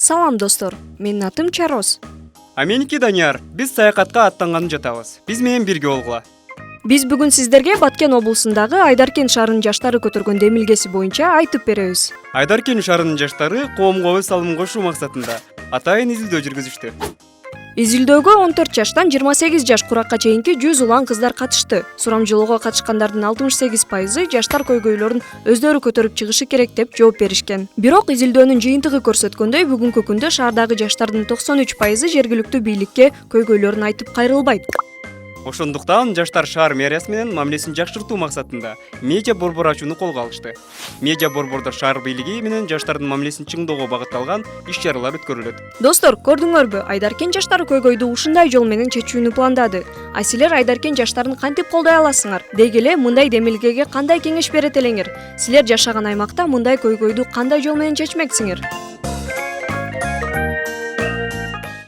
Салам достор, менин атым Чароз. А меники Данияр, биз саякатка аттанганы жатабыз. Биз менен бирге болгула. Биз бүгүн сиздерге Баткен облусундагы Айдаркен шаарынын жаштары көтөргөн демилгеси боюнча айтып беребиз. Айдаркен шаарынын жаштары коомго өз салымын кошуу максатында атайын изилдөө жүргүзүштү. Изилдөөгө 14 жаштан 28 жаш куракка чейинки 100 улан кыздар катышты. Сурамжылоого катышкандардын 68% жаштар көйгөйлөрүн өздөрү көтөрүп чыгышы керек деп жооп беришкен. Бирок изилдөөнүн жыйынтыгы көрсөткөндөй, бүгүнкү күндө шаардагы жаштардын 93% жергиликтүү бийликке көйгөйлөрүн айтып кайрылбайт. Ошондуктан жаштар шаар мэриясы менен мамилесин жакшыртуу максатында медиа борбор ачууну колго алышты. Медиа борбордо шаар бийлиги менен жаштардын мамилесин чыңдоого багытталган иш-чаралар өткөрүлөт. Достор, көрдүңөрбү, Айдаркен жаштары көйгөйдү ушундай жол менен чечүүнү пландады. А силер Айдаркен жаштарын кантип колдой аласыңар? Деги эле мындай демилгеге кандай кеңеш берет элеңер? Силер жашаган аймакта мындай көйгөйдү кандай жол менен чечмексиңер?